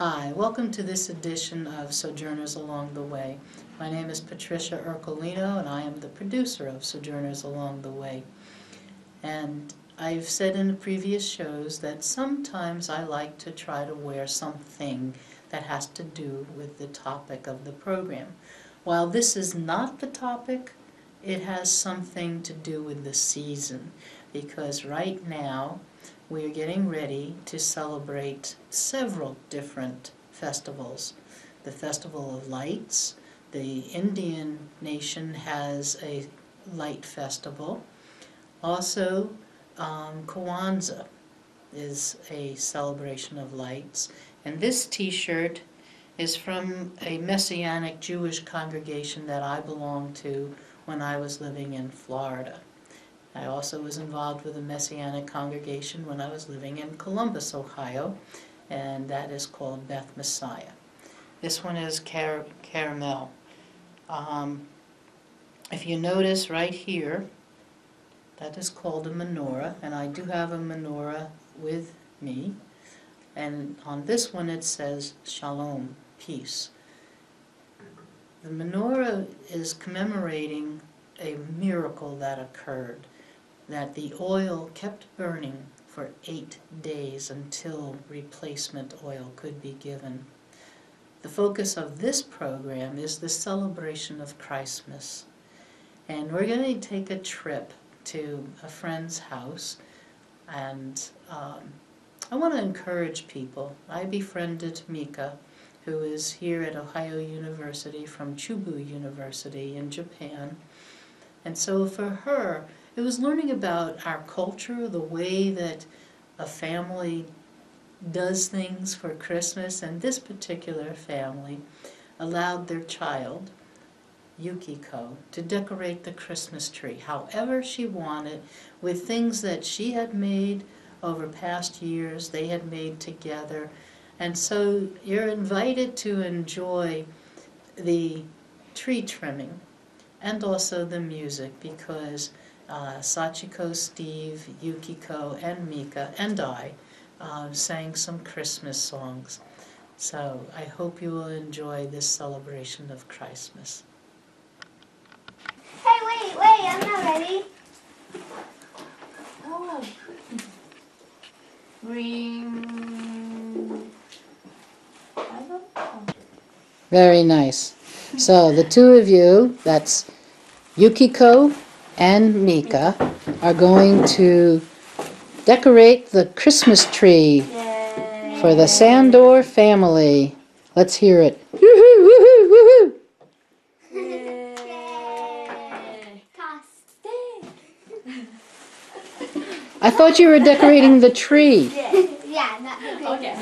Hi, welcome to this edition of Sojourners Along the Way. My name is Patricia Ercolino and I am the producer of Sojourners Along the Way. And I've said in the previous shows that sometimes I like to try to wear something that has to do with the topic of the program. While this is not the topic, it has something to do with the season, because right now we are getting ready to celebrate several different festivals. The Festival of Lights, the Indian nation has a light festival. Also, Kwanzaa is a celebration of lights. And this t-shirt is from a Messianic Jewish congregation that I belonged to when I was living in Florida. I also was involved with a Messianic congregation when I was living in Columbus, Ohio, and that is called Beth Messiah. This one is caramel. If you notice right here, that is called a menorah, and I do have a menorah with me. And on this one it says Shalom, peace. The menorah is commemorating a miracle that occurred, that the oil kept burning for 8 days until replacement oil could be given. The focus of this program is the celebration of Christmas. And we're going to take a trip to a friend's house, and I want to encourage people. I befriended Mika, who is here at Ohio University from Chubu University in Japan. And so for her, it was learning about our culture, the way that a family does things for Christmas, and this particular family allowed their child, Yukiko, to decorate the Christmas tree however she wanted, with things that she had made over past years, they had made together. And so you're invited to enjoy the tree trimming and also the music, because Sachiko, Steve, Yukiko, and Mika, and I sang some Christmas songs. So I hope you will enjoy this celebration of Christmas. Hey, wait, I'm not ready. Oh. Green. Very nice. So the two of you, that's Yukiko and Mika, are going to decorate the Christmas tree for the Sandor family. Let's hear it. Woohoo, woohoo, woohoo! I thought you were decorating the tree. Yeah, not the tree. Okay.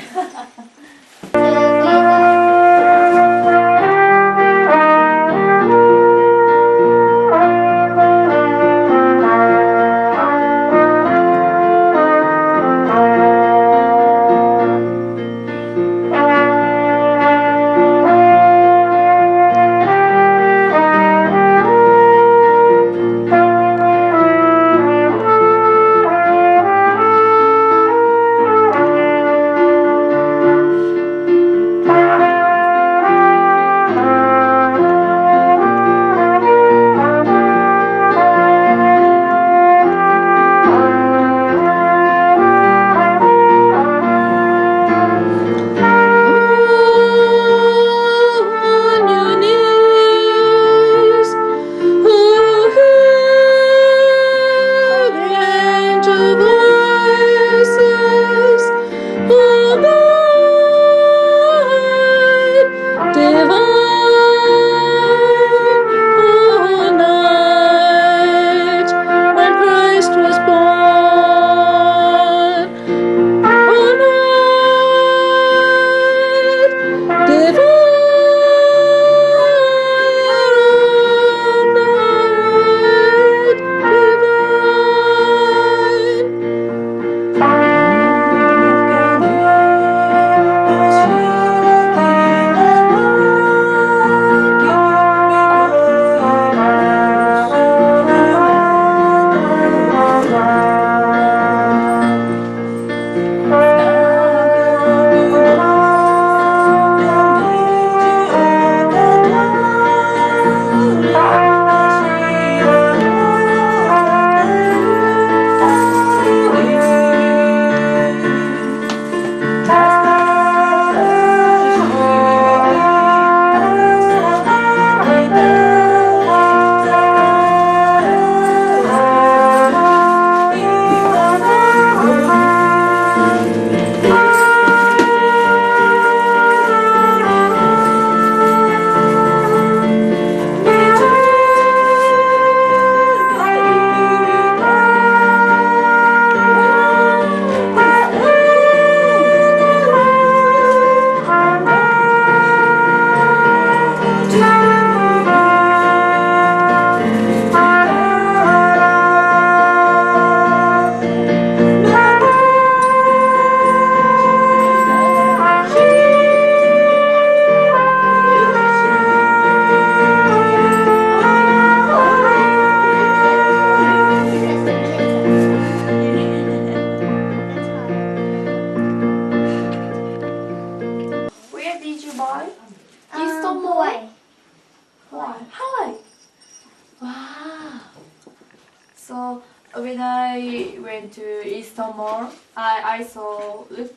to Eastern Mall, I saw this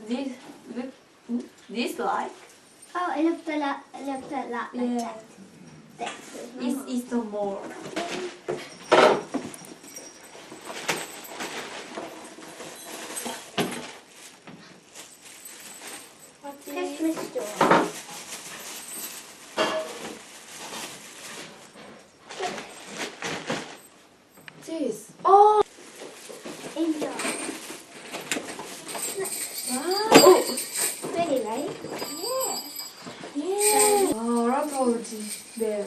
like Oh, it looked a lot like Yeah. that. is Eastern Mall. What's Christmas this? store. This. Oh. Enjoy. Wow. Pretty, right? Yeah. Oh, lots of bell.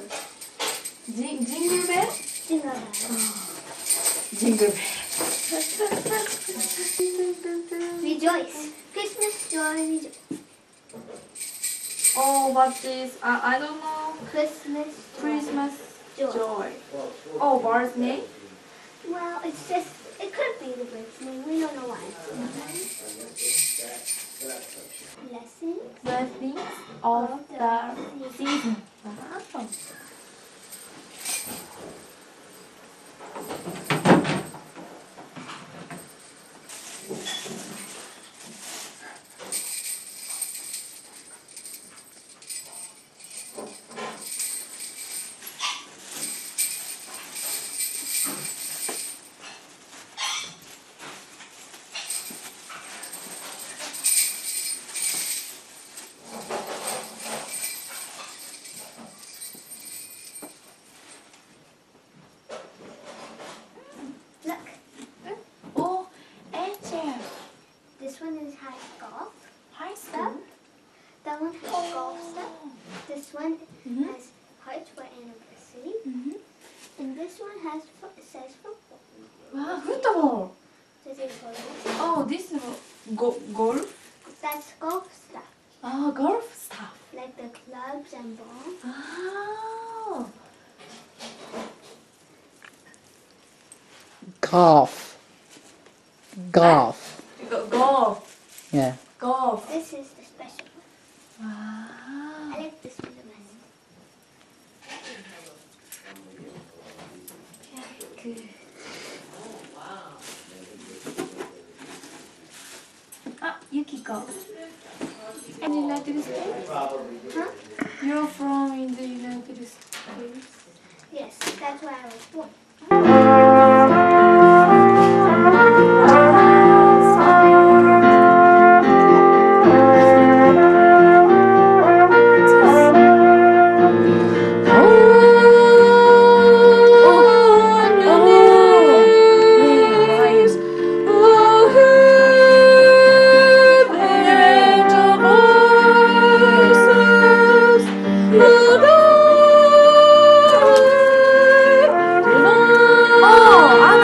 Jingle bell? Jingle bell. Jingle bell. Rejoice. Christmas joy, rejoice. Oh, what's this? I don't know. Christmas Christmas joy. joy. Oh, bird's name? Well, it's just, it could be the bird's name. We don't know why. Lessons. Blessings of the season. Wow. Look, Oh, Angel. this one is has golf High stuff. school. That one has golf stuff. This one has hearts for anniversary. And this one has says football. Wow, football. Does it go? Oh, this is golf. That's golf stuff. Oh, golf stuff. Like the clubs and balls. Oh. Golf. Golf. Golf. Yeah. Golf. This is the special one. Wow. I like this one the best. Good. Ah, Yukiko. In the United States? Huh? You're from in the United States? Yes, that's where I was born. Oh,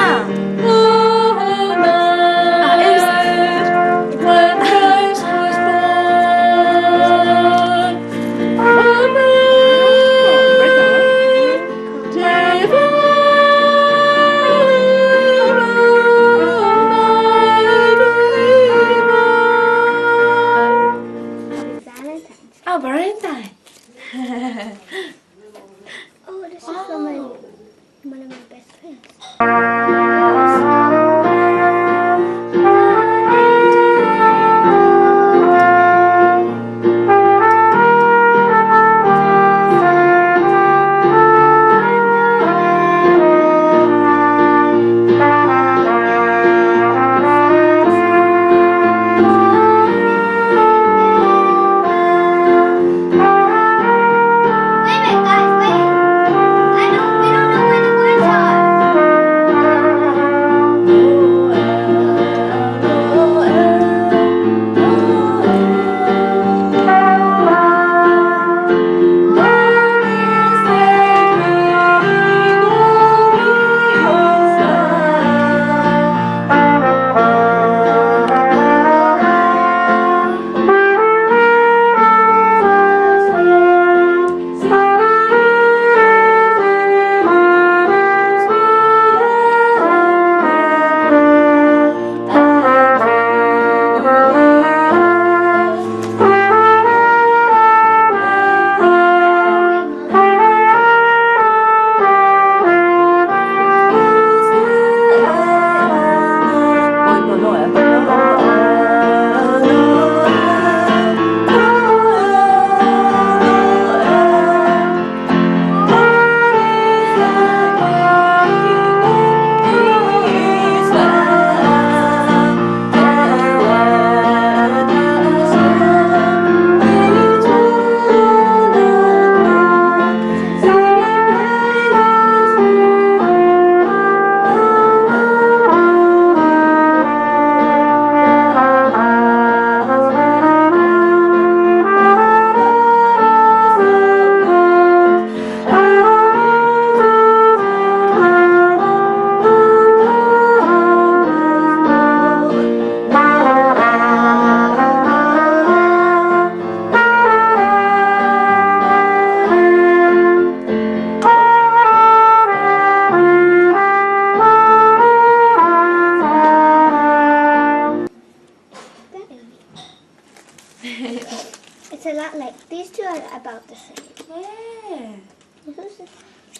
It's a lot like these two are about the same. Yeah. Who's this?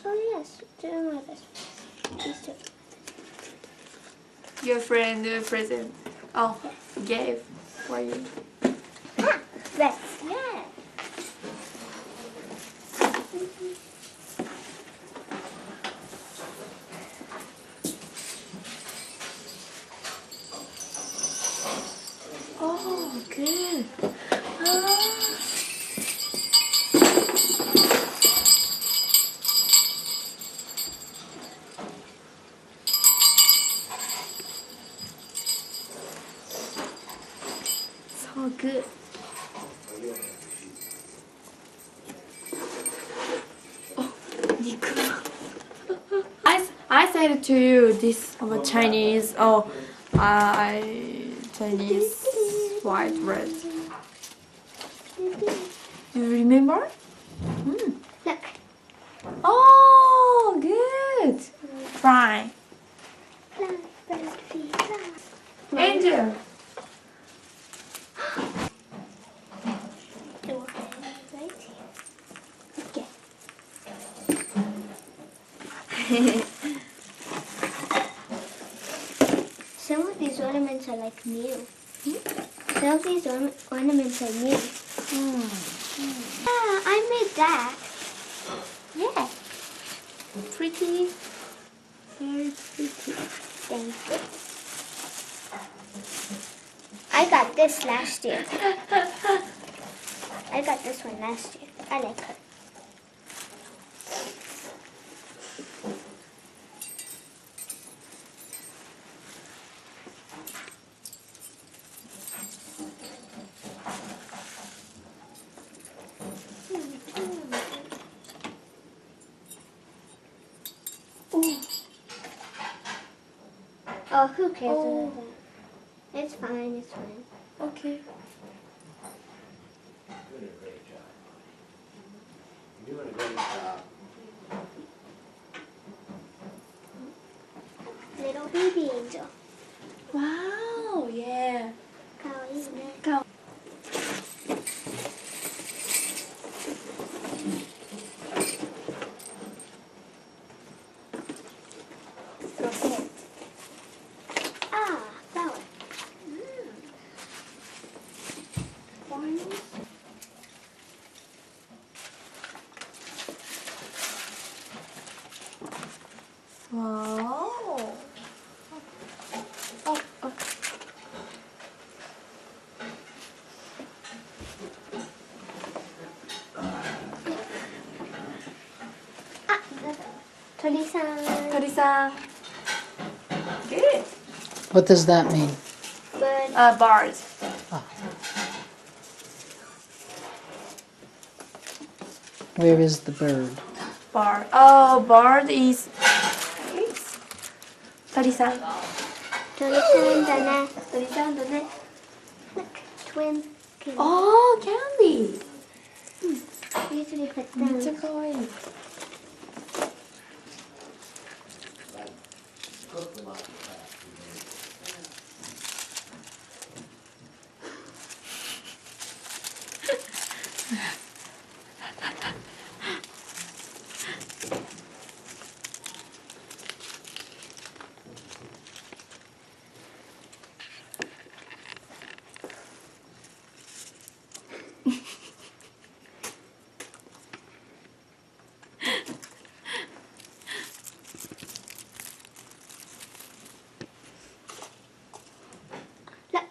Oh yes, two are this. These two. Your friend present. Oh, gave for you. Ah, this. Yeah. Oh, good. Ah. So good. Oh, Mika. I said to you this about Chinese. Oh, Chinese white bread. You remember? Mm. Look. Oh, good. Fry. Fly, bird, fly, fly. Angel. It will hang right here. Okay. Some of these ornaments are like new. Some of these ornaments are new. Ah, I made that. Yeah. Pretty. Very pretty. Thank you. I got this last year. I got this one last year. I like her. Oh, who cares about that? It's fine, it's fine. Okay. Doing a great job. You're doing a great job. Little baby angel. Wow. Yeah. Kawaii ne. Ka- Rocket. Ah, flower. Orange. Wow. Oh, oh. Ah, Tori-san. Tori-san. Good. What does that mean? Bird. Bird. Where is the bird? Bird. Oh, bird is. Tori-san. Tori-san da ne. Tori-san, the neck. Look, twin. Candy. Oh, candy. Usually put めっ them. ちゃ可愛い。 Cook them up. Look.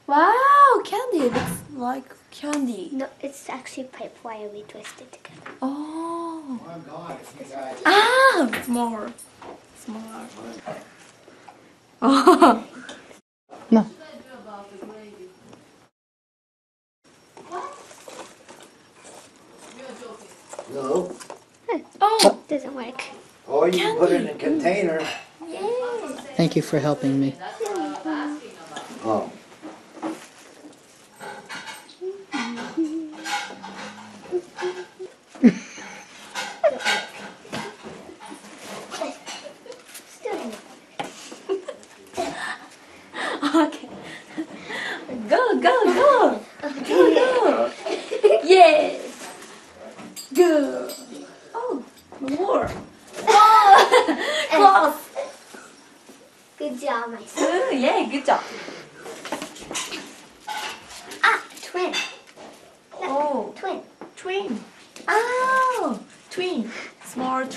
Wow, candy. Looks like candy. No, it's actually pipe wire we twisted together. Oh. Well, I'm gone if you guys. Ah, more. Smaller. Oh. No. No. Oh. Doesn't work. Or you can put it in a container. Yay. Thank you for helping me. Oh. Still didn't work. Okay. Go, go, go. Okay.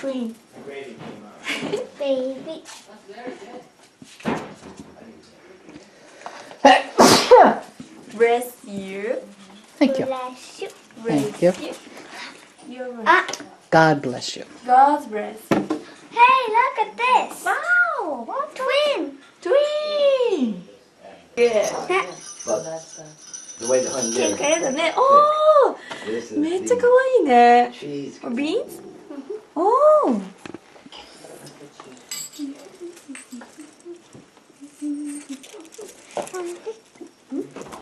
Twin. Gravy came out. Baby. Bless you. Thank you. Bless you. Thank you. You're right. Ah, God bless you. God bless. hey, look at this. Wow. What? Twin. Twin. Yeah. But the way the honey 綺 did 麗 it. だね。おー。 This is めっちゃ the 可愛いね。 cheese. Beans? Oh.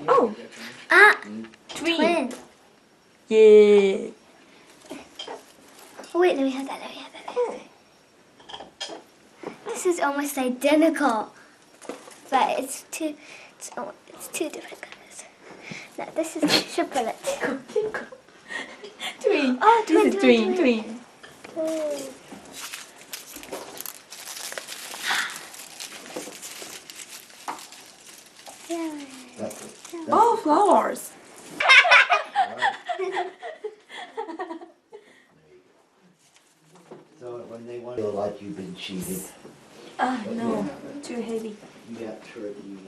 Oh. Ah, Twin. twin. Yeah. Oh, wait, let me have that. Let me have that. Let me have that. This is almost identical, but it's two different colors. No, this is chocolate. Twin. Oh, This is twin. twin. Twin. Yeah. Oh, flowers. So when they want to feel like you've been cheated, Ah, no. Too heavy. you got turkey.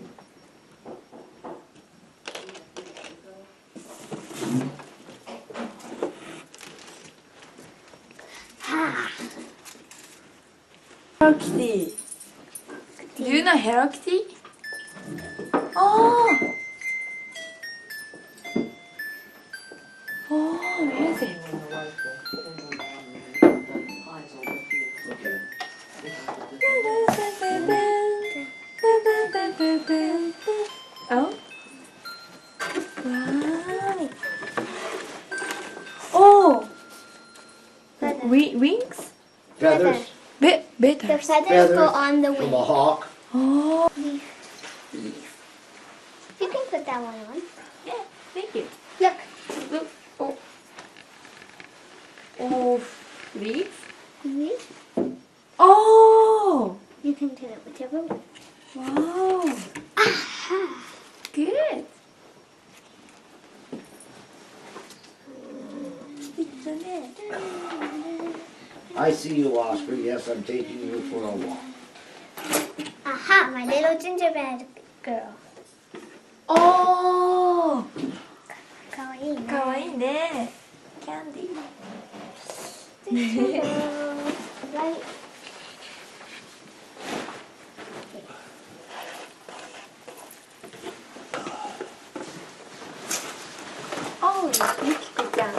Hello Kitty. Do you know Hello Kitty? Oh. Oh, music. Oh. Wow. Oh. Wings? Feathers The Better. feathers go on the from wing. a hawk. Oh. You can put that one on. Yeah, thank you. Look. Look. Oh. Oh, leaves? Mhm. Oh. You can do it whichever one. Wow. Aha. Good. I see you, Oscar. Yes, I'm taking you for a walk. Aha, my little gingerbread girl. Oh. かわいいね。かわいいね。キャンディー。 Right. Oh, ゆきこちゃん。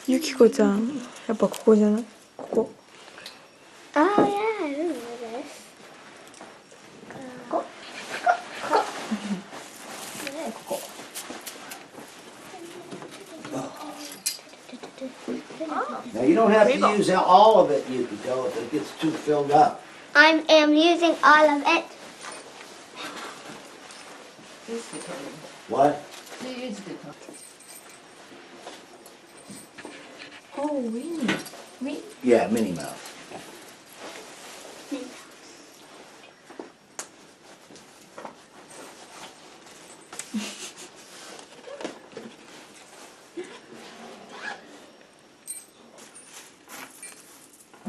ゆきこちゃん。やっぱここじゃないここ。 Oh yeah, I remember this. ここ。ねここ。 Now you don't have to use all of it, Yukiko, if it gets too filled up. I am using all of it. What? Oh, Winnie. Winnie. Yeah, Minnie Mouse.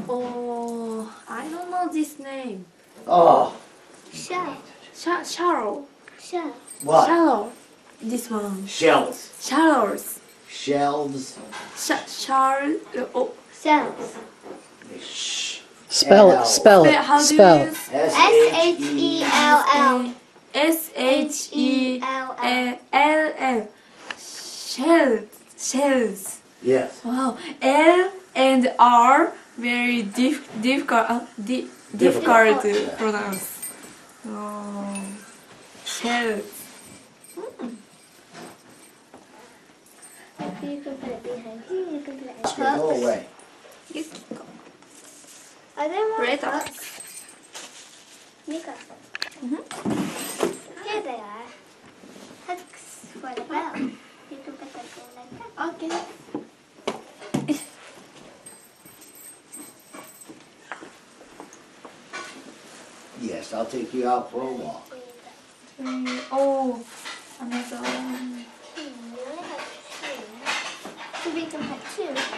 Oh, I don't know this name. Oh, Shell. Shallow. Shell. what? Shallow. This one. Shells. Shallows. Shells. Oh. Cells. Shh. Spell it. Spell How it. do you Spell. use S-H-E-L-L. S-H-E-L-L. Shells. Shells. Yes. Wow. L and R very difficult Difficult. to pronounce. Oh. Shells. You can put it behind here. You can put it in Go hooks. away. Are there more Red hooks? Mika. Here they are. Hooks for the bell. You can put that in like that. Okay. Yes, I'll take you out for a walk. Oh, another one. We only have two. So we can put two.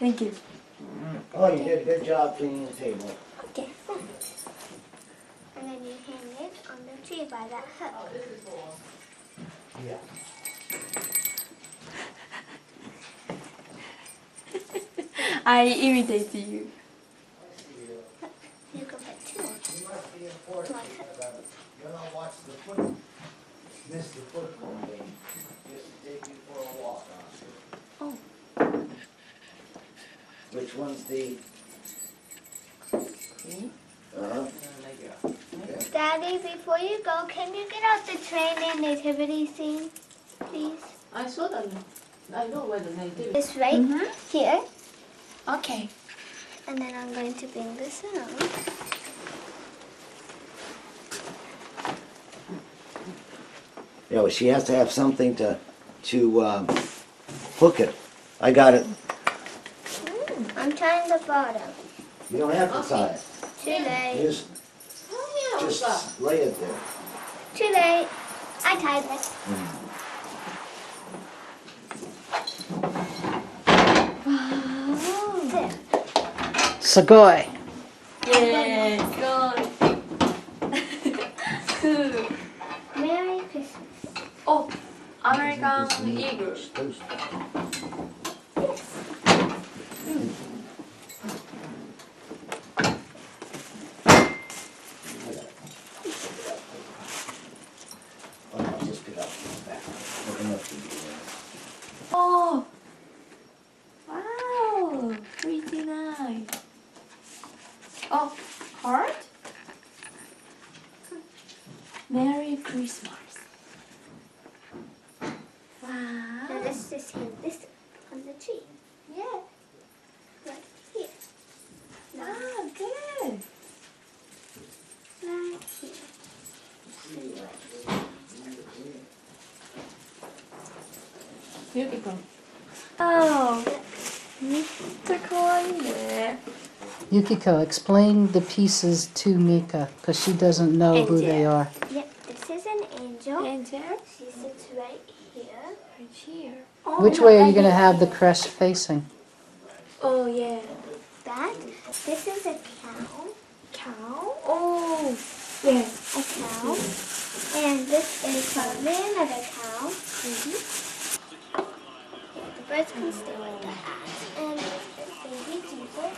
Thank you. Oh, you did a good job cleaning the table. Okay. And then you hang it on the tree by that hook. Yeah. I imitate you. You can put two on. You must be important. You're gonna watch the foot, miss the football game, just to take you for a walk on. Oh. Which one's the? Me? Uh-huh. Daddy, before you go, can you get out the train and nativity scene, please? I saw that. I know where the nativity. It's right here. Okay. And then I'm going to bring this around. Yeah, well, she has to have something to hook it. I got it. I'm tying the bottom. You don't have to tie it. Too late. Just lay it there. Too late. I tied this. There. Sagoy. Yes. Good. Merry Christmas. Oh, American Eagle. Oh, no, just pick up the back. Look enough to do Oh. Wow. Pretty nice. Oh, heart. Merry Christmas. Wow. Now let's just hang this on the tree. Yeah. Right here. Wow, good. Right here. Yukiko. Oh, Mr. Kawaii. Yukiko, explain the pieces to Mika, because she doesn't know who they are. Yep, this is an angel. Angel. She sits right here. Right here. Which way are you going to have the crest facing? Oh, yeah. That. This is a cow. Cow. Oh, yeah. A cow. And this is probably another cow. The birds can stay like that. And this is baby Jesus.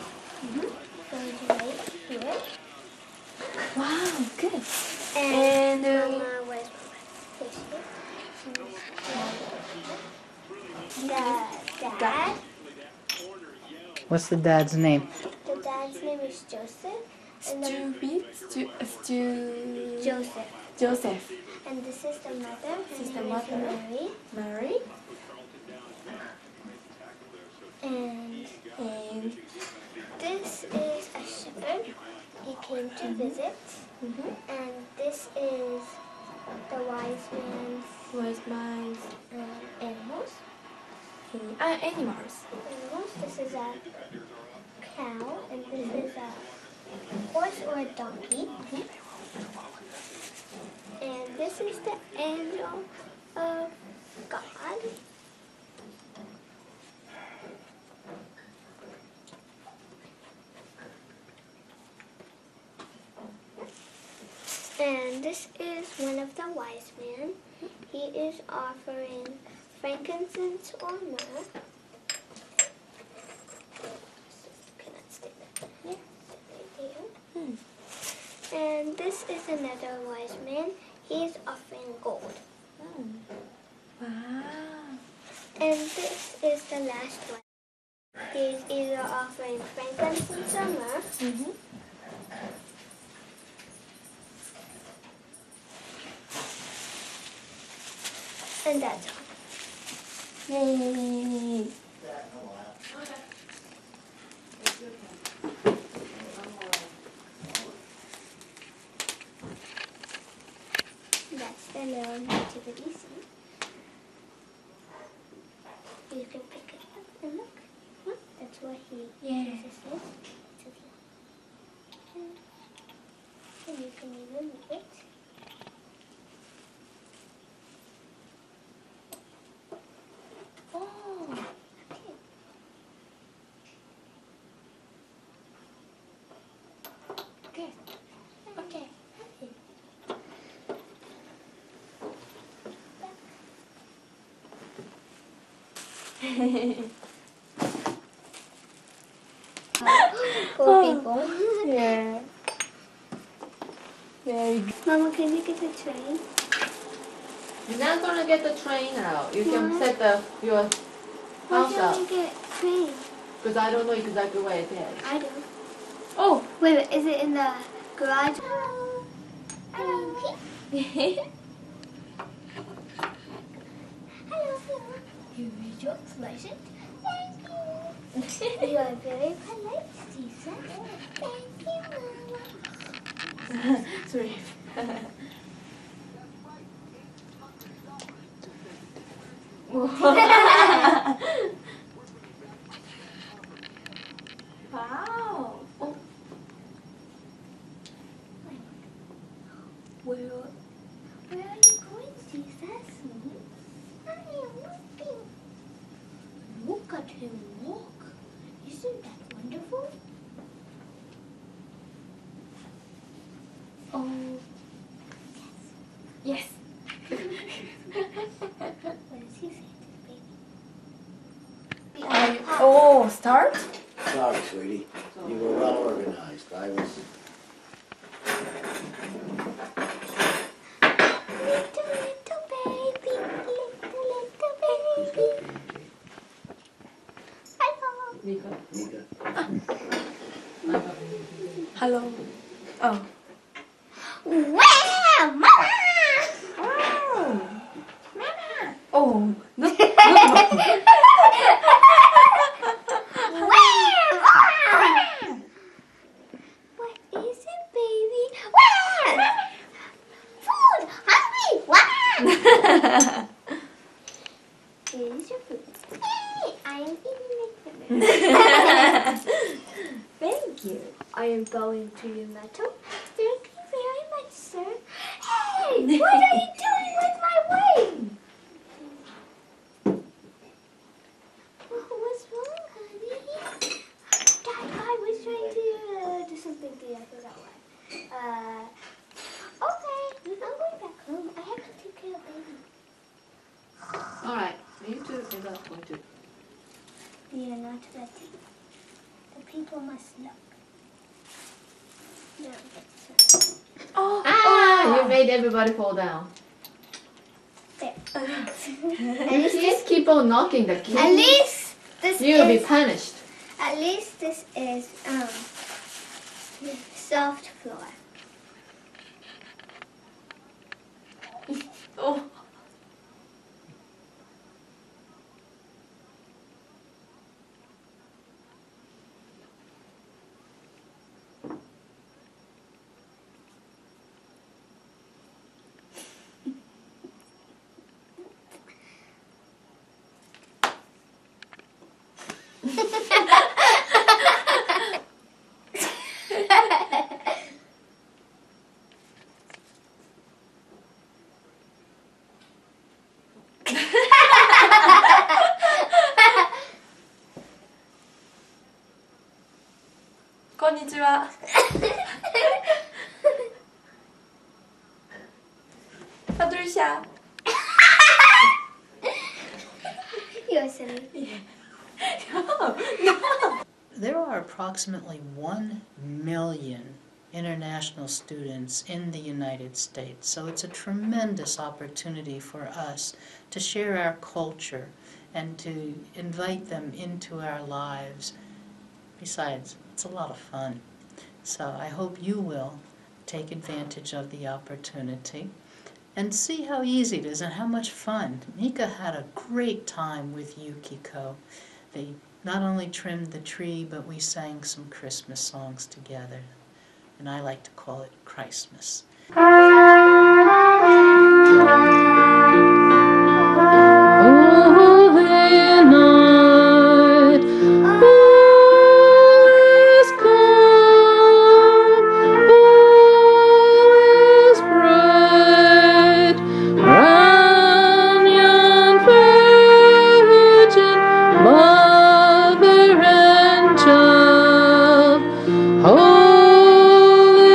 Going right here. Wow, good. And And, Mama, where's Mama? The dad. What's the dad's name? The dad's name is Joseph. And Joseph. Joseph. And this is the mother. Her This is the name mother. Mary. Mary. And And, this is a shepherd. He came to visit. And this is the wise man's was my animals. animals. Animals. This is a cow. And this is a horse or a donkey. And this is the angel of God. And this is one of the wise men. He is offering frankincense or myrrh. Can I stay there? Yeah, stay right there. And this is another wise man. He is offering gold. Wow. And this is the last one. He is either offering frankincense or myrrh. And that's all. Yay. That's the little nativity scene. You can pick it up and look. That's what Jesus is. And you can even move it. Oh. Okay. Okay. Okay. Poor people. Yeah. Very good. Mama, can you get the train? You're not gonna get the train out. You can Why? set your Why house can't up. we get train? Because I don't know exactly where it is. I do. Oh. Wait, is it in the garage? Hello. Hello. You read your present? Thank you. You are very polite, Caesar. Thank you, Mama. Sorry. Wow. Oh. Where are you going, Caesar? I am walking. Look at him walk. Isn't that wonderful? Oh, Yes. what does he say to the baby? Oh, start? Sorry, sweetie. You were well organized. I was. Little baby, little baby. Hello. Mika. Mika. Hello. Oh. Wow, Mama! Oh. No. What is it, baby? Wow! Food! Hungry! Wow! Here's your food. Hey, I am eating it. Thank you. I am going to your metal. Thank you very much, sir. Hey! What are you doing with my wing? What's wrong, honey? Dad, I was trying to do something to you. I forgot what. Okay. I'm going back home. I have to take care of baby. Alright, you two are not going to. We are not ready. The people must look. No, that's Oh. Ah! You made everybody fall down. there. Please keep on knocking the key. At least this You'll be is. punished. At least this is soft floor. Oh. Konnichiwa. Patricia. You're silly. There are approximately 1 million international students in the United States, so it's a tremendous opportunity for us to share our culture and to invite them into our lives. Besides, it's a lot of fun. So I hope you will take advantage of the opportunity and see how easy it is and how much fun. Mika had a great time with Yukiko. They not only trimmed the tree, but we sang some Christmas songs together. And I like to call it Christmas. Holy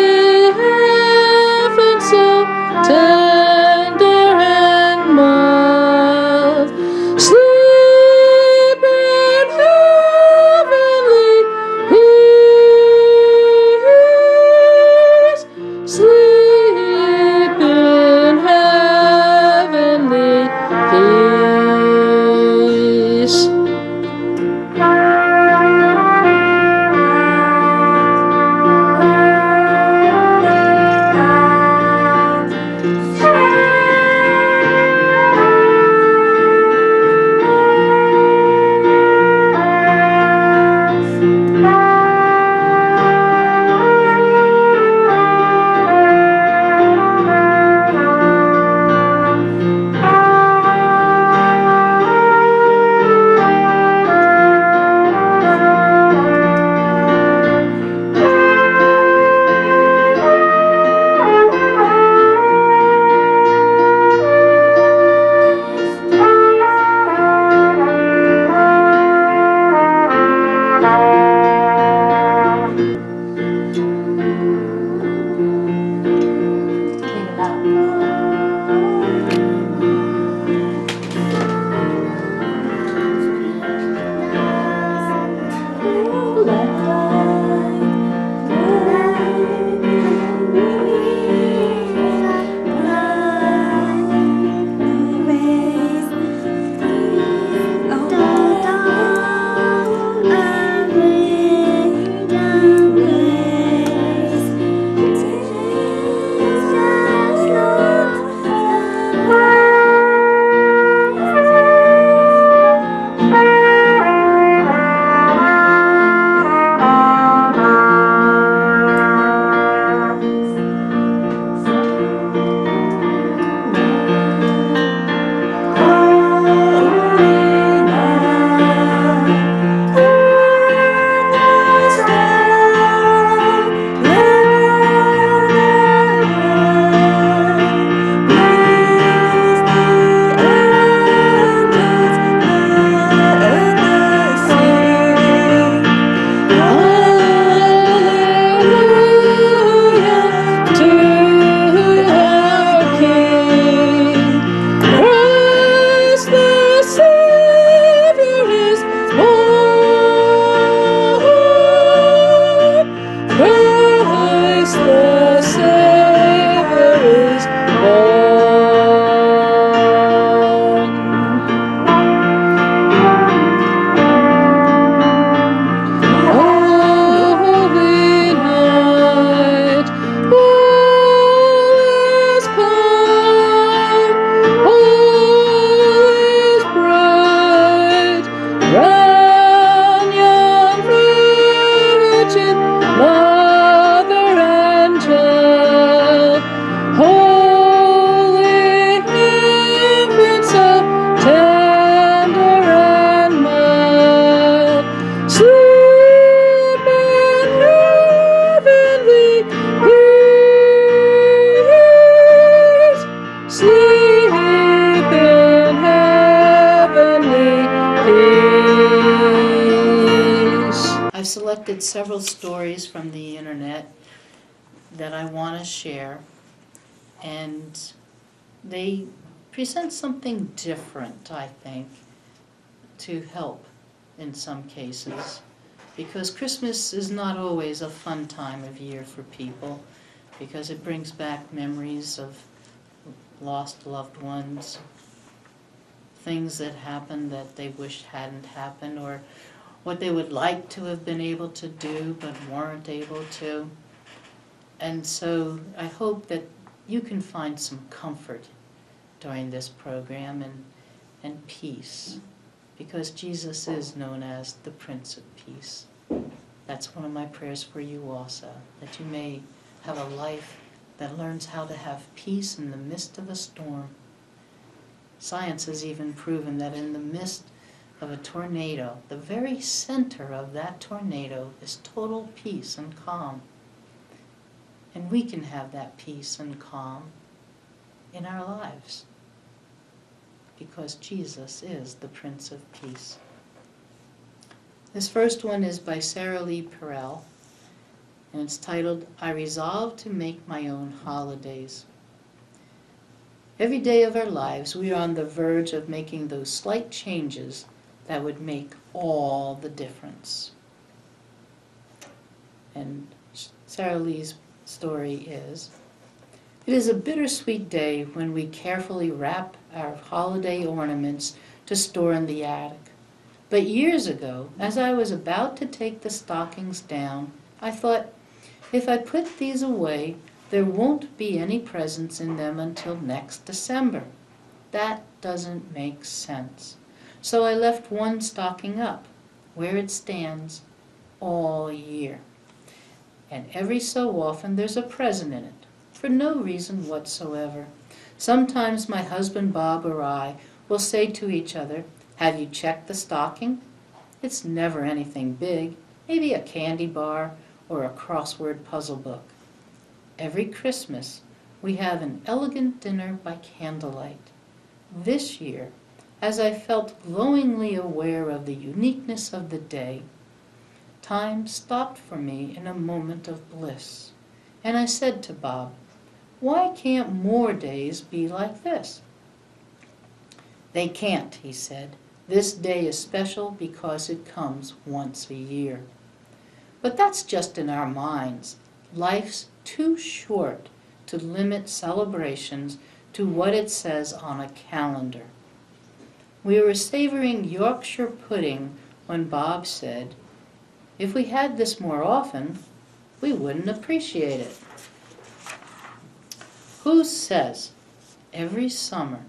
collected several stories from the internet that I want to share, and they present something different, I think, to help in some cases, because Christmas is not always a fun time of year for people, because it brings back memories of lost loved ones, things that happened that they wished hadn't happened, or what they would like to have been able to do but weren't able to. And so I hope that you can find some comfort during this program and peace, because Jesus is known as the Prince of Peace. That's one of my prayers for you also, that you may have a life that learns how to have peace in the midst of a storm. Science has even proven that in the midst of a tornado, the very center of that tornado is total peace and calm. And we can have that peace and calm in our lives, because Jesus is the Prince of Peace. This first one is by Sarah Lee Perel, and it's titled, I Resolve to Make My Own Holidays. Every day of our lives, we are on the verge of making those slight changes that would make all the difference. And Sarah Lee's story is, it is a bittersweet day when we carefully wrap our holiday ornaments to store in the attic. But years ago, as I was about to take the stockings down, I thought, if I put these away, there won't be any presents in them until next December. That doesn't make sense. So I left one stocking up, where it stands, all year. And every so often there's a present in it, for no reason whatsoever. Sometimes my husband Bob or I will say to each other, have you checked the stocking? It's never anything big, maybe a candy bar or a crossword puzzle book. Every Christmas we have an elegant dinner by candlelight. This year, as I felt glowingly aware of the uniqueness of the day, time stopped for me in a moment of bliss, and I said to Bob, why can't more days be like this? They can't, he said. This day is special because it comes once a year. But that's just in our minds. Life's too short to limit celebrations to what it says on a calendar. We were savoring Yorkshire pudding when Bob said, if we had this more often, we wouldn't appreciate it. Who says every summer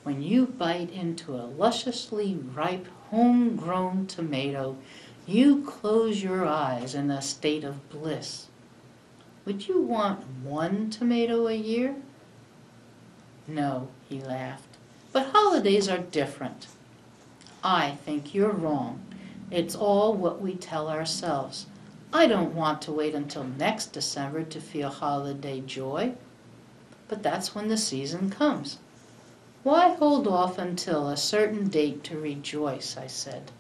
when you bite into a lusciously ripe, homegrown tomato, you close your eyes in a state of bliss? Would you want one tomato a year? No, he laughed. But holidays are different. I think you're wrong. It's all what we tell ourselves. I don't want to wait until next December to feel holiday joy. But that's when the season comes. Why hold off until a certain date to rejoice, I said.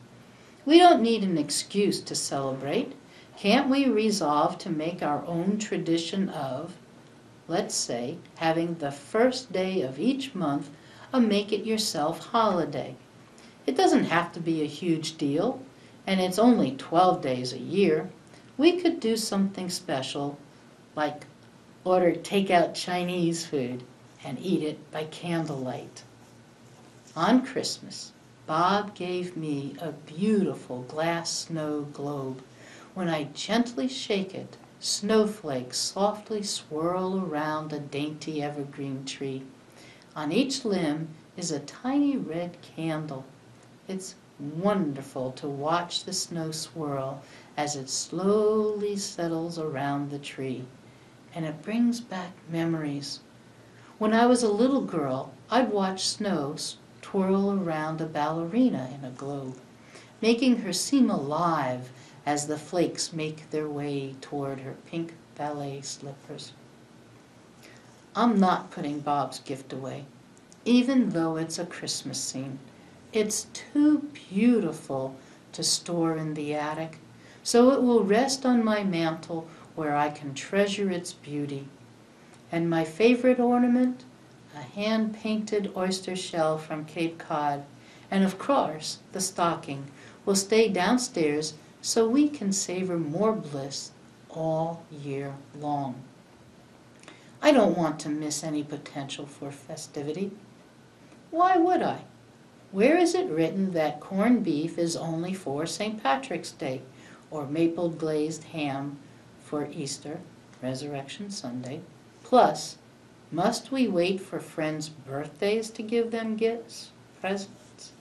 We don't need an excuse to celebrate. Can't we resolve to make our own tradition of, let's say, having the first day of each month a make-it-yourself holiday? It doesn't have to be a huge deal, and it's only 12 days a year. We could do something special, like order takeout Chinese food and eat it by candlelight. On Christmas, Bob gave me a beautiful glass snow globe. When I gently shake it, snowflakes softly swirl around a dainty evergreen tree. On each limb is a tiny red candle. It's wonderful to watch the snow swirl as it slowly settles around the tree, and it brings back memories. When I was a little girl, I'd watch snow twirl around a ballerina in a globe, making her seem alive as the flakes make their way toward her pink ballet slippers. I'm not putting Bob's gift away, even though it's a Christmas scene. It's too beautiful to store in the attic, so it will rest on my mantle where I can treasure its beauty. And my favorite ornament, a hand-painted oyster shell from Cape Cod, and of course the stocking, will stay downstairs so we can savor more bliss all year long. I don't want to miss any potential for festivity. Why would I? Where is it written that corned beef is only for St. Patrick's Day, or maple glazed ham for Easter, Resurrection Sunday? Plus, must we wait for friends' birthdays to give them gifts, presents?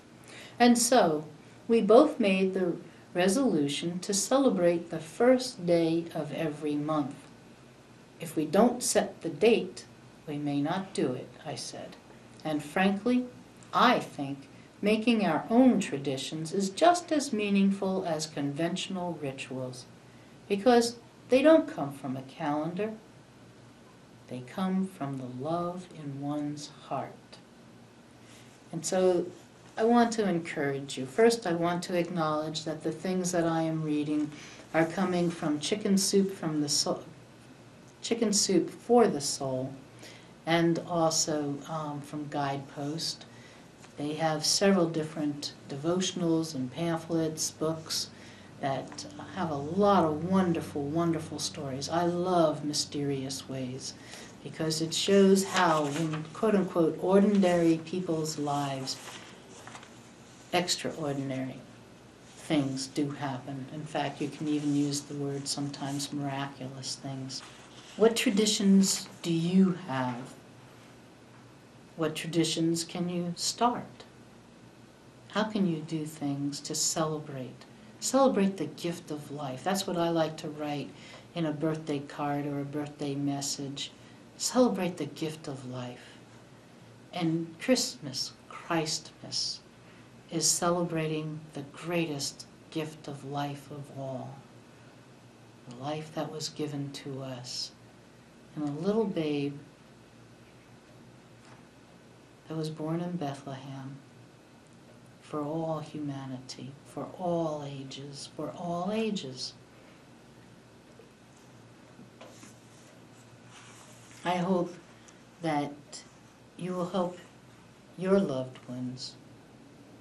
And so, we both made the resolution to celebrate the first day of every month. If we don't set the date, we may not do it, I said. And frankly, I think making our own traditions is just as meaningful as conventional rituals, because they don't come from a calendar. They come from the love in one's heart. And so I want to encourage you. First, I want to acknowledge that the things that I am reading are coming from Chicken Soup from the Soul, Chicken Soup for the Soul, and also from Guidepost. They have several different devotionals and pamphlets, books that have a lot of wonderful, wonderful stories. I love Mysterious Ways because it shows how in quote-unquote ordinary people's lives, extraordinary things do happen. In fact, you can even use the word sometimes miraculous things. What traditions do you have? What traditions can you start? How can you do things to celebrate? Celebrate the gift of life. That's what I like to write in a birthday card or a birthday message. Celebrate the gift of life. And Christmas, Christmas, is celebrating the greatest gift of life of all. The life that was given to us. And a little babe that was born in Bethlehem for all humanity, for all ages, for all ages. I hope that you will help your loved ones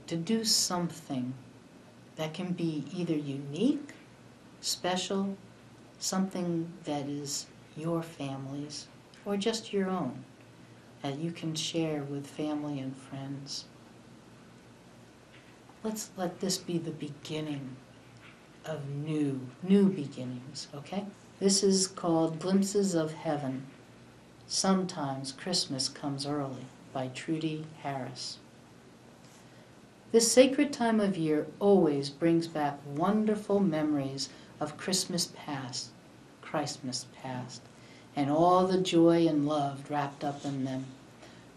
to do something that can be either unique, special, something that is your family's, or just your own, that you can share with family and friends. Let's let this be the beginning of new beginnings, okay? This is called Glimpses of Heaven. Sometimes Christmas Comes Early by Trudy Harris. This sacred time of year always brings back wonderful memories of Christmas past, and all the joy and love wrapped up in them.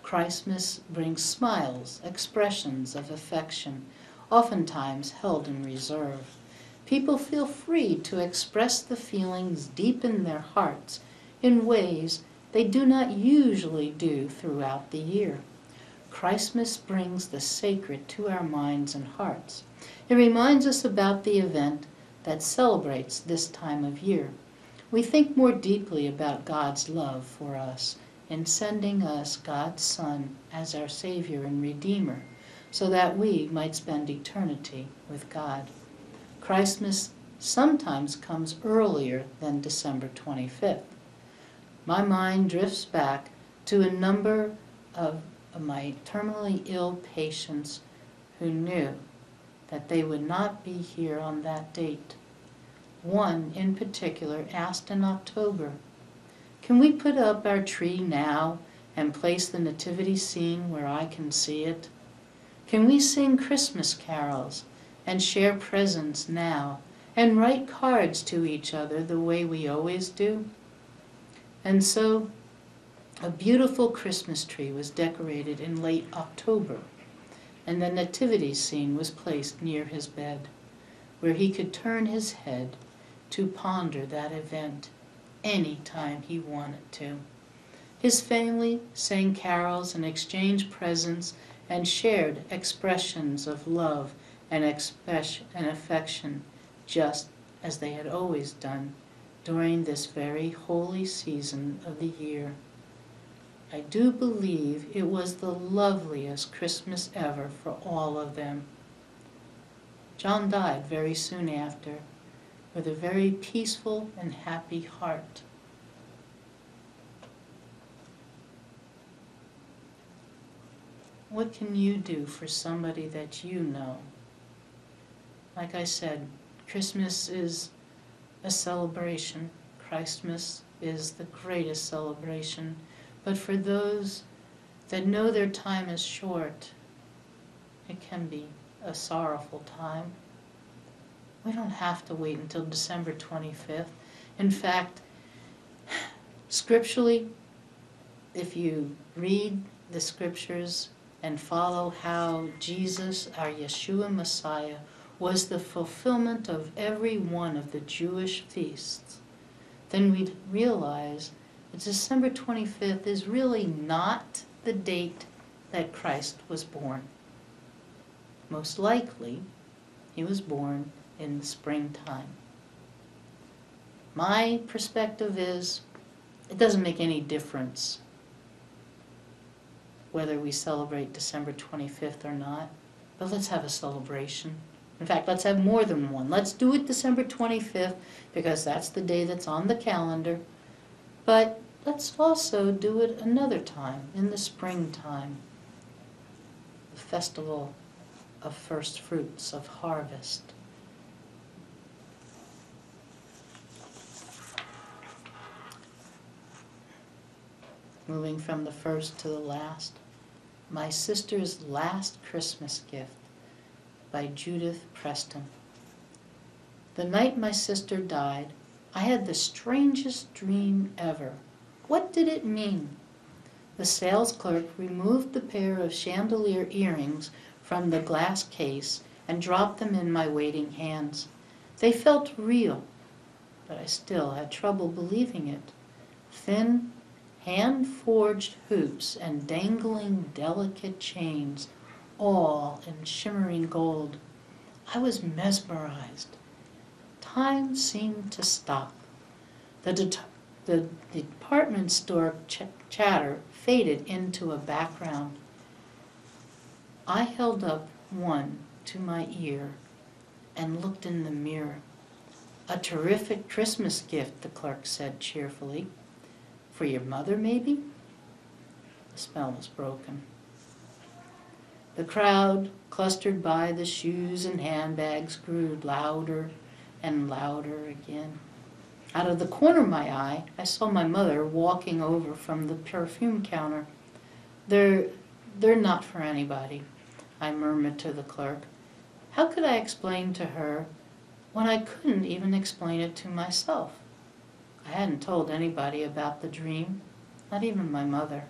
Christmas brings smiles, expressions of affection, oftentimes held in reserve. People feel free to express the feelings deep in their hearts in ways they do not usually do throughout the year. Christmas brings the sacred to our minds and hearts. It reminds us about the event that celebrates this time of year. We think more deeply about God's love for us in sending us God's Son as our Savior and Redeemer, so that we might spend eternity with God. Christmas sometimes comes earlier than December 25th. My mind drifts back to a number of my terminally ill patients who knew that they would not be here on that date. One in particular asked in October, "Can we put up our tree now and place the nativity scene where I can see it? Can we sing Christmas carols and share presents now and write cards to each other the way we always do?" And so a beautiful Christmas tree was decorated in late October, and the nativity scene was placed near his bed, where he could turn his head to ponder that event any time he wanted to. His family sang carols and exchanged presents and shared expressions of love and affection, just as they had always done during this very holy season of the year. I do believe it was the loveliest Christmas ever for all of them. John died very soon after, with a very peaceful and happy heart. What can you do for somebody that you know? Like I said, Christmas is a celebration. Christmas is the greatest celebration. But for those that know their time is short, it can be a sorrowful time. We don't have to wait until December 25th. In fact, scripturally, if you read the scriptures and follow how Jesus, our Yeshua Messiah, was the fulfillment of every one of the Jewish feasts, then we'd realize that December 25th is really not the date that Christ was born. Most likely, he was born in the springtime. My perspective is, it doesn't make any difference whether we celebrate December 25th or not, but let's have a celebration. In fact, let's have more than one. Let's do it December 25th, because that's the day that's on the calendar, but let's also do it another time, in the springtime, the festival of first fruits, of harvest. Moving from the first to the last, My Sister's Last Christmas Gift by Judith Preston. The night my sister died, I had the strangest dream ever. What did it mean? The sales clerk removed the pair of chandelier earrings from the glass case and dropped them in my waiting hands. They felt real, but I still had trouble believing it. Thin, hand-forged hoops and dangling delicate chains, all in shimmering gold. I was mesmerized. Time seemed to stop. The department store chatter faded into a background. I held up one to my ear and looked in the mirror. A terrific Christmas gift, the clerk said cheerfully. For your mother, maybe? The spell was broken. The crowd clustered by the shoes and handbags grew louder and louder again. Out of the corner of my eye, I saw my mother walking over from the perfume counter. They're not for anybody, I murmured to the clerk. How could I explain to her when I couldn't even explain it to myself? I hadn't told anybody about the dream, not even my mother.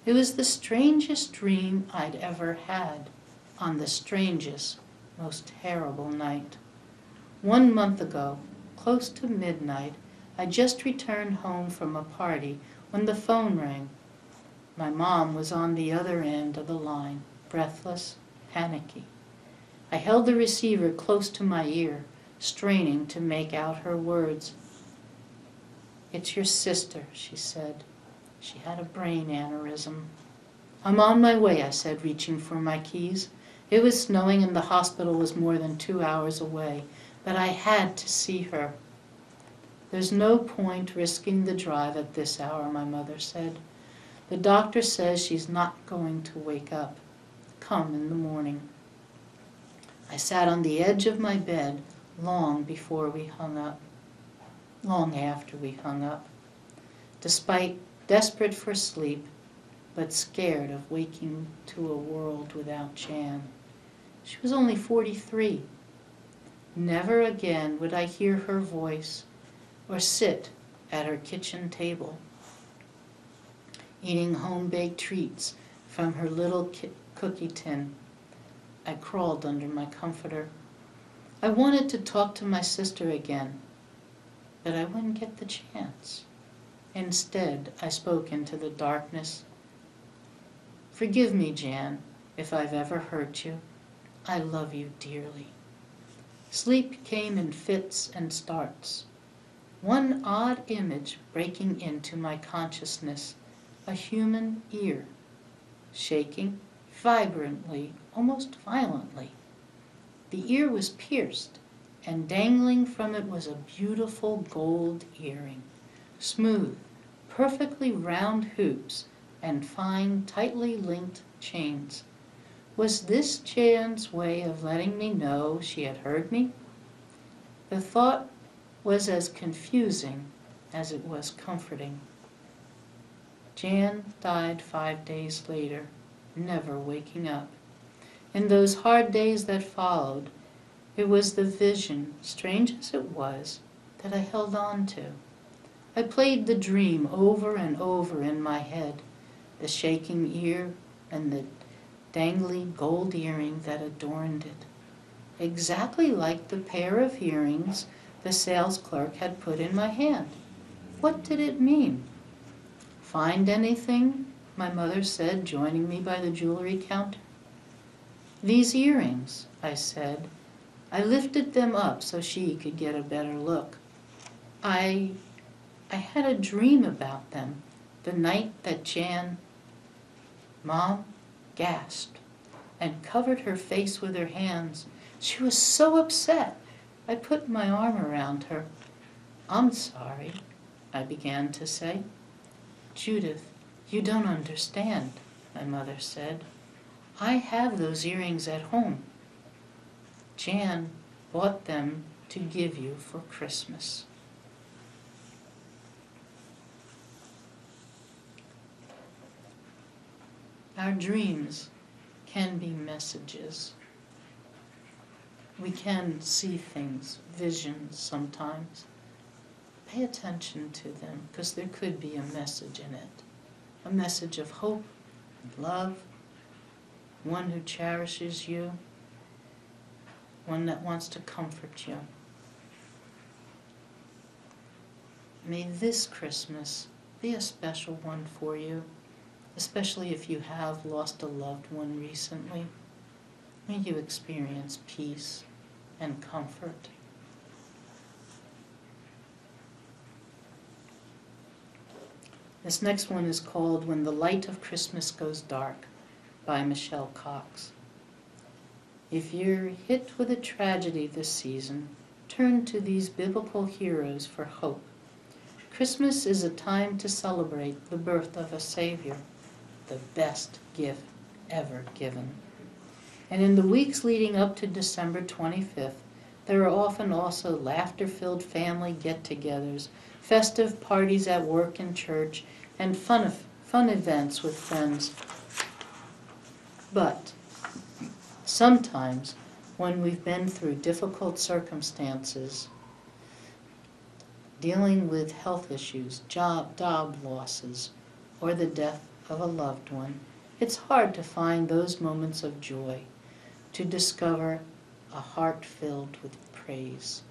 It was the strangest dream I'd ever had, on the strangest, most terrible night. 1 month ago, close to midnight, I just returned home from a party when the phone rang. My mom was on the other end of the line, breathless, panicky. I held the receiver close to my ear, straining to make out her words. "It's your sister," she said. "She had a brain aneurysm." "I'm on my way," I said, reaching for my keys. It was snowing and the hospital was more than 2 hours away, but I had to see her. "There's no point risking the drive at this hour," my mother said. "The doctor says she's not going to wake up. Come in the morning." I sat on the edge of my bed long after we hung up, despite desperate for sleep, but scared of waking to a world without Jan. She was only 43. Never again would I hear her voice or sit at her kitchen table, eating home-baked treats from her little cookie tin. I crawled under my comforter. I wanted to talk to my sister again, but I wouldn't get the chance. Instead, I spoke into the darkness. "Forgive me, Jan, if I've ever hurt you. I love you dearly." Sleep came in fits and starts. One odd image breaking into my consciousness, a human ear, shaking vibrantly, almost violently. The ear was pierced, and dangling from it was a beautiful gold earring, smooth, perfectly round hoops, and fine, tightly linked chains. Was this Jan's way of letting me know she had heard me? The thought was as confusing as it was comforting. Jan died 5 days later, never waking up. In those hard days that followed, it was the vision, strange as it was, that I held on to. I played the dream over and over in my head, the shaking ear and the dangly gold earring that adorned it, exactly like the pair of earrings the sales clerk had put in my hand. What did it mean? "Find anything?" my mother said, joining me by the jewelry counter. "These earrings," I said. I lifted them up so she could get a better look. I had a dream about them the night that Jan... Mom gasped and covered her face with her hands. She was so upset. I put my arm around her. "I'm sorry," I began to say. "Judith, you don't understand," my mother said. "I have those earrings at home. Jan bought them to give you for Christmas." Our dreams can be messages. We can see things, visions sometimes. Pay attention to them, because there could be a message in it. A message of hope and love, one who cherishes you, one that wants to comfort you. May this Christmas be a special one for you, especially if you have lost a loved one recently. May you experience peace and comfort. This next one is called When the Light of Christmas Goes Dark by Michelle Cox. If you're hit with a tragedy this season, turn to these biblical heroes for hope. Christmas is a time to celebrate the birth of a Savior, the best gift ever given. And in the weeks leading up to December 25th, there are often also laughter-filled family get-togethers, festive parties at work and church, and fun events with friends. But sometimes, when we've been through difficult circumstances, dealing with health issues, job losses, or the death of a loved one, it's hard to find those moments of joy, to discover a heart filled with praise.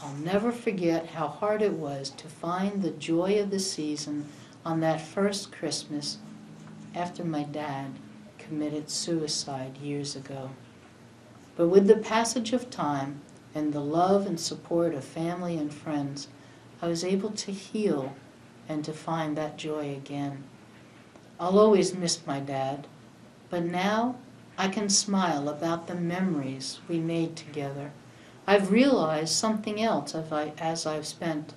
I'll never forget how hard it was to find the joy of the season on that first Christmas after my dad committed suicide years ago. But with the passage of time and the love and support of family and friends, I was able to heal and to find that joy again. I'll always miss my dad, but now I can smile about the memories we made together. I've realized something else as I've spent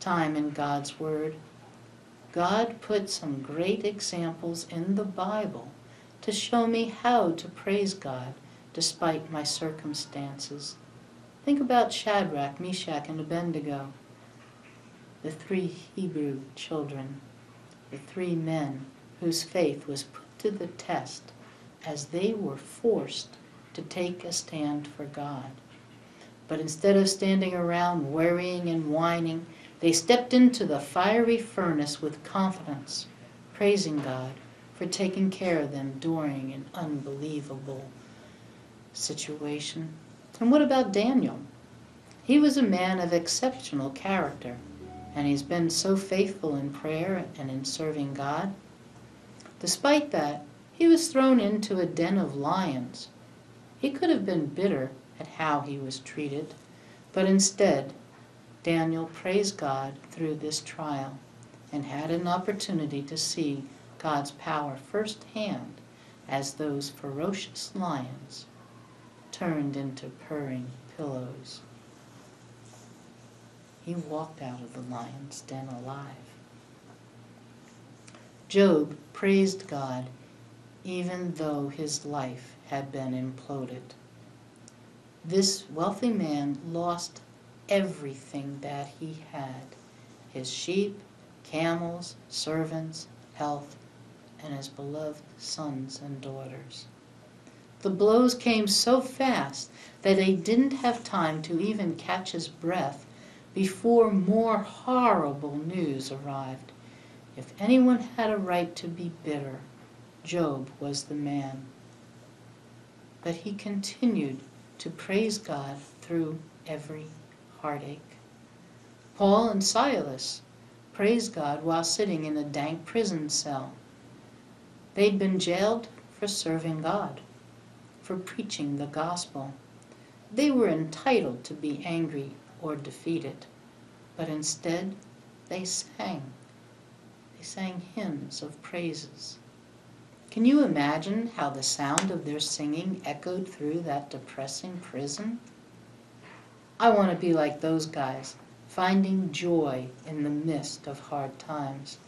time in God's Word. God put some great examples in the Bible to show me how to praise God despite my circumstances. Think about Shadrach, Meshach, and Abednego, the 3 Hebrew children, the 3 men whose faith was put to the test as they were forced to take a stand for God. But instead of standing around worrying and whining, they stepped into the fiery furnace with confidence, praising God for taking care of them during an unbelievable situation. And what about Daniel? He was a man of exceptional character, and he's been so faithful in prayer and in serving God. Despite that, he was thrown into a den of lions. He could have been bitter at how he was treated, but instead, Daniel praised God through this trial and had an opportunity to see God's power firsthand as those ferocious lions turned into purring pillows. He walked out of the lion's den alive. Job praised God even though his life had been imploded. This wealthy man lost everything that he had: his sheep, camels, servants, health, and his beloved sons and daughters. The blows came so fast that he didn't have time to even catch his breath before more horrible news arrived. If anyone had a right to be bitter, Job was the man. But he continued to praise God through every heartache. Paul and Silas praised God while sitting in a dank prison cell. They'd been jailed for serving God, for preaching the gospel. They were entitled to be angry or defeated, but instead they sang. They sang hymns of praises. Can you imagine how the sound of their singing echoed through that depressing prison? I want to be like those guys, finding joy in the midst of hard times.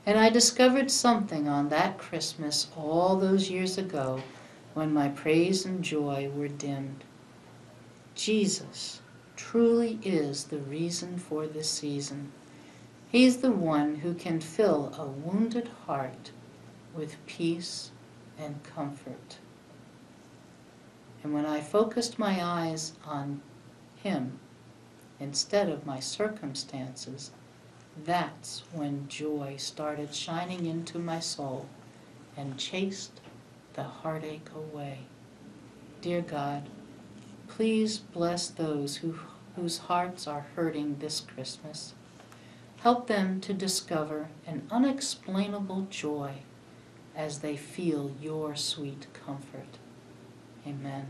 And I discovered something on that Christmas all those years ago when my praise and joy were dimmed. Jesus truly is the reason for this season. He's the one who can fill a wounded heart with peace and comfort. And when I focused my eyes on him instead of my circumstances, that's when joy started shining into my soul and chased the heartache away. Dear God, please bless those whose hearts are hurting this Christmas. Help them to discover an unexplainable joy as they feel your sweet comfort. Amen.